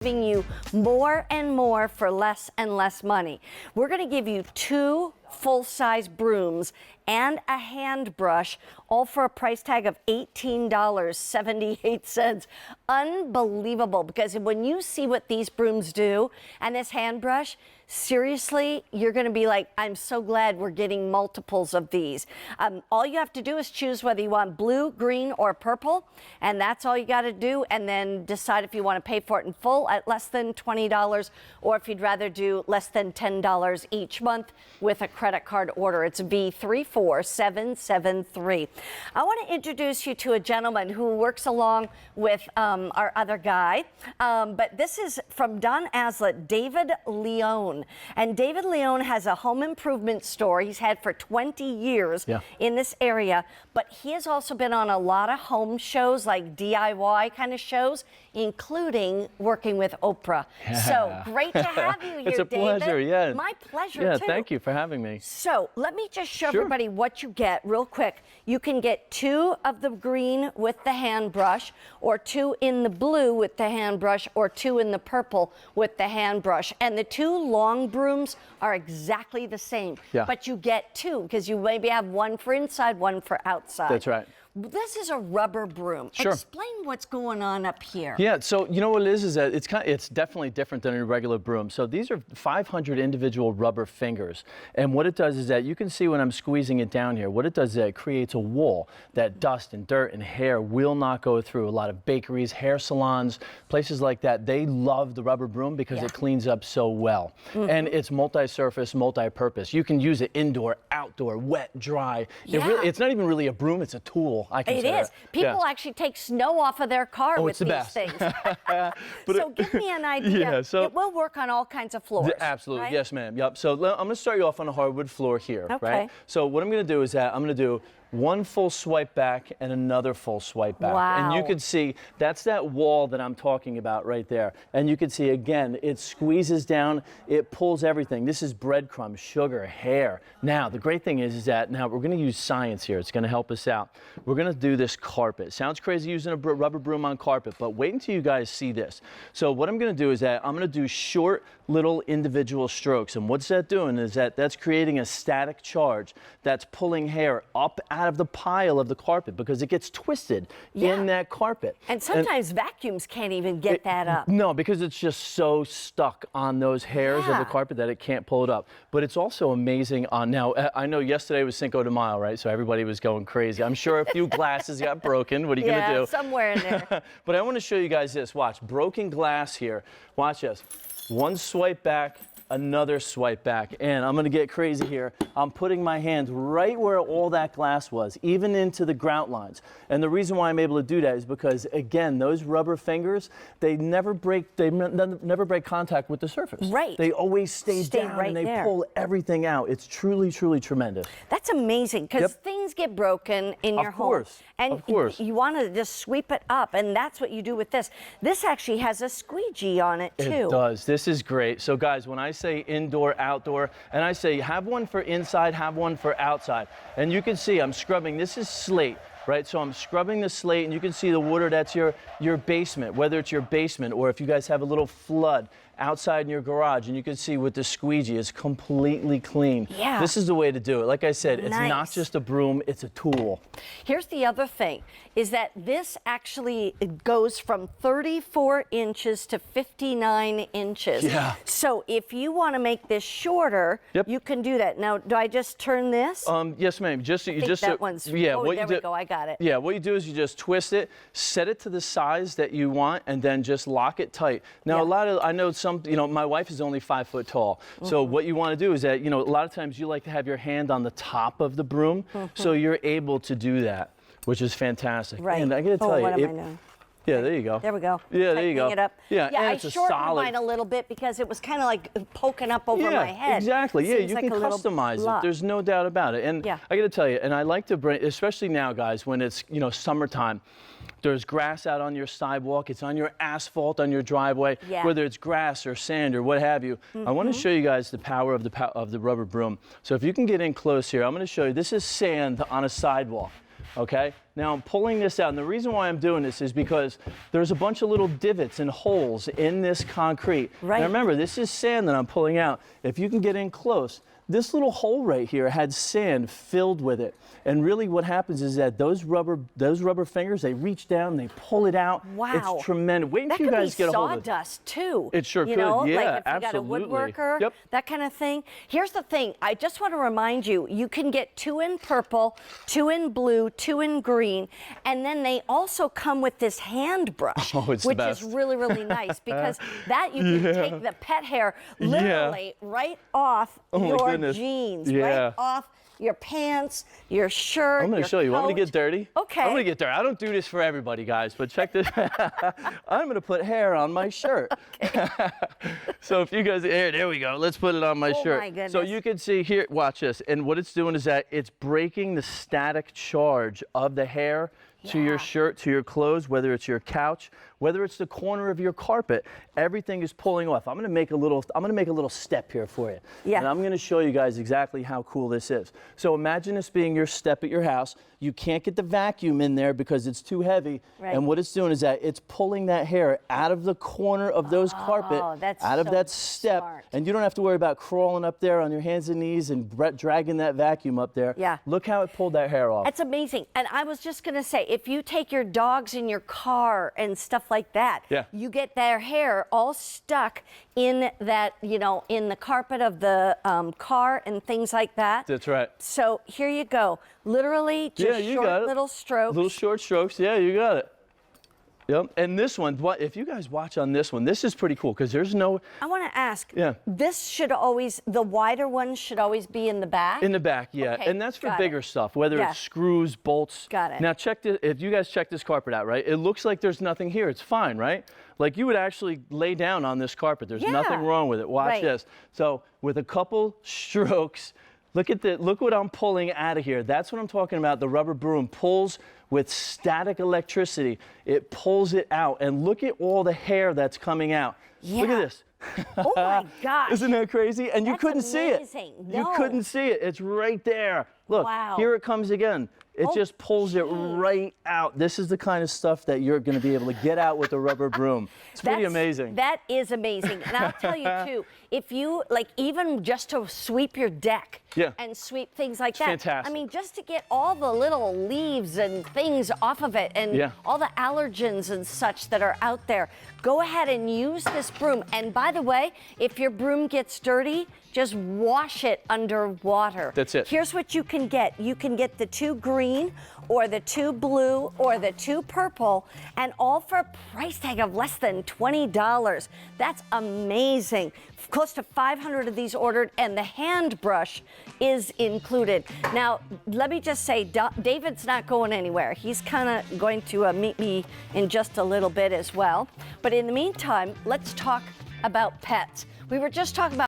Giving you more and more for less and less money. We're going to give you 2 full-size brooms and a hand brush, all for a price tag of $18.78. Unbelievable, because when you see what these brooms do and this hand brush, seriously, you're going to be like, I'm so glad we're getting multiples of these. All you have to do is choose whether you want blue, green, or purple, and that's all you got to do, and then decide if you want to pay for it in full at less than $20, or if you'd rather do less than $10 each month with a credit card order. It's B34773. I want to introduce you to a gentleman who works along with our other guy, but this is from Don Aslett, David Leone. And David Leone has a home improvement store he's had for 20 years in this area, but he has also been on a lot of home shows, like DIY kind of shows, including working with Oprah. So great to have you here, It's a David. pleasure, yeah. My pleasure, too. Thank you for having me. So let me just show everybody what you get real quick. You can get 2 of the green with the hand brush, or 2 in the blue with the hand brush, or 2 in the purple with the hand brush. And the 2 long brooms are exactly the same, but you get 2 because you maybe have 1 for inside, 1 for outside. That's right. This is a rubber broom. Sure. Explain what's going on up here. Yeah, so you know what it is that it's definitely different than a regular broom. So these are 500 individual rubber fingers. And what it does is that you can see when I'm squeezing it down here, what it does is that it creates a wall that dust and dirt and hair will not go through. A lot of bakeries, hair salons, places like that, they love the rubber broom because it cleans up so well. And it's multi-surface, multi-purpose. You can use it indoor, outdoor, wet, dry. It's not even really a broom, it's a tool. It is. People actually take snow off of their car with these things. So give me an idea. It will work on all kinds of floors. Absolutely. Right? Yes, ma'am. Yep. So I'm going to start you off on a hardwood floor here. Right? So what I'm going to do is that I'm going to do 1 full swipe back and another full swipe back. Wow. And you can see that's that wall that I'm talking about right there. And you can see again, it squeezes down, it pulls everything. This is breadcrumbs, sugar, hair. Now, the great thing is that now we're going to use science here. It's going to help us out. We're going to do this carpet. Sounds crazy using a rubber broom on carpet, but wait until you guys see this. So what I'm going to do is that I'm going to do short little individual strokes. And what's that doing is that that's creating a static charge that's pulling hair up out of the pile of the carpet because it gets twisted in that carpet. And sometimes vacuums can't even get that up. No, because it's just so stuck on those hairs of the carpet that it can't pull it up. But it's also amazing on now. I know yesterday was Cinco de Mayo, right? So everybody was going crazy. I'm sure a few glasses got broken. What are you going to do? Somewhere in there. But I want to show you guys this. Watch, broken glass here. Watch this. 1 swipe back, another swipe back, and I'm going to get crazy here. I'm putting my hand right where all that glass was, even into the grout lines. And the reason why I'm able to do that is because, again, those rubber fingers, they never break contact with the surface. Right. They always stay down right and they there. pull everything out. It's truly, truly tremendous. That's amazing, because things get broken in your home. And you want to just sweep it up, and that's what you do with this. This actually has a squeegee on it, too. It does. This is great. So, guys, when I say indoor, outdoor, and I say have one for inside, have one for outside, and you can see I'm scrubbing. This is slate. Right, so I'm scrubbing the slate, and you can see the water. That's your basement, whether it's your basement or if you guys have a little flood outside in your garage, and you can see with the squeegee, it's completely clean. Yeah. This is the way to do it. Like I said, it's not just a broom, it's a tool. Here's the other thing, is that this actually goes from 34 inches to 59 inches. Yeah. So if you want to make this shorter, you can do that. Now, do I just turn this? Yes, ma'am. That one's, there we go, I got it. Yeah, what you do is you just twist it, set it to the size that you want, and then just lock it tight. Now, I know my wife is only 5 foot tall. So what you want to do is that, a lot of times you like to have your hand on the top of the broom, so you're able to do that, which is fantastic. Right. And I got to tell you, yeah, there you go. There we go. Yeah, there you go. It up. Yeah, and I it's a shortened solid. mine a little bit because it was kind of like poking up over my head. Exactly. Yeah, Seems you like can customize it. There's no doubt about it. And I got to tell you, and I like to bring, especially now, guys, when it's summertime. There's grass out on your sidewalk. It's on your asphalt on your driveway, whether it's grass or sand or what have you. I want to show you guys the power of the rubber broom. So if you can get in close here, I'm going to show you. This is sand on a sidewalk. Okay, Now I'm pulling this out, and the reason why I'm doing this is because there's a bunch of little divots and holes in this concrete. Right. Now remember, this is sand that I'm pulling out. If you can get in close, this little hole right here had sand filled with it. And really what happens is that those rubber fingers, they reach down, they pull it out. Wow. It's tremendous. Wait That until you guys get a hold of it. could be sawdust too. It sure you could, know? yeah, Like if absolutely. you got a woodworker, Yep. that kind of thing. Here's the thing. I just want to remind you, you can get 2 in purple, 2 in blue, 2 in green, and then they also come with this hand brush, Oh, it's the which best. is really, really nice because that you can take the pet hair literally right off Oh, my your goodness. jeans, Yeah. right off your pants, your shirt. I'm going to show you. Want me to get dirty? Okay. I'm going to get dirty. I don't do this for everybody, guys, but check this. I'm going to put hair on my shirt. So if you guys, there we go. Let's put it on my shirt. My goodness. So you can see here, watch this. And what it's doing is that it's breaking the static charge of the hair to your shirt, to your clothes, whether it's your couch, whether it's the corner of your carpet, everything is pulling off. I'm gonna make a little step here for you. Yeah. And I'm gonna show you guys exactly how cool this is. So imagine this being your step at your house. You can't get the vacuum in there because it's too heavy. Right. And what it's doing is that it's pulling that hair out of the corner of those carpet, that's out of so that step. smart. And you don't have to worry about crawling up there on your hands and knees and dragging that vacuum up there. Yeah. Look how it pulled that hair off. That's amazing. And I was just going to say, if you take your dogs in your car and stuff like that, Yeah. you get their hair all stuck in that, in the carpet of the car and things like that. That's right. So here you go. Literally just Yeah, you got short it. little strokes. Little short strokes. Yeah, you got it. Yep. And this one, if you guys watch on this one, this is pretty cool because there's no I want to ask, Yeah. the wider ones should always be in the back? in the back, yeah. Okay, And that's for got bigger it. stuff, whether Yeah. it's screws, bolts. Got it. Now check this, if you guys check this carpet out, right? It looks like there's nothing here. It's fine, right? Like you would actually lay down on this carpet. There's Yeah. nothing wrong with it. Watch Right. this. So with a couple strokes, look what I'm pulling out of here. That's what I'm talking about. The rubber broom pulls with static electricity. It pulls it out. And look at all the hair that's coming out. Look Yeah. at this. Oh my gosh. Isn't that crazy? And you That's couldn't see it. amazing. You No. couldn't see it. It's right there. Look, Wow. here it comes again. It Oh, just pulls it geez. right out. This is the kind of stuff that you're going to be able to get out with a rubber broom. It's pretty amazing. That is amazing. And I'll tell you too, if you even just to sweep your deck Yeah. and sweep things like that. fantastic. I mean, just to get all the little leaves and things off of it and Yeah. all the allergens and such that are out there, go ahead and use this broom. And by the way, if your broom gets dirty, just wash it under water. That's it. Here's what you can get. You can get the 2 green or the 2 blue or the 2 purple, and all for a price tag of less than $20. That's amazing. Close to 500 of these ordered, and the hand brush is included. Now, let me just say, David's not going anywhere. He's kind of going to meet me in just a little bit as well. But in the meantime, let's talk about pets. We were just talking about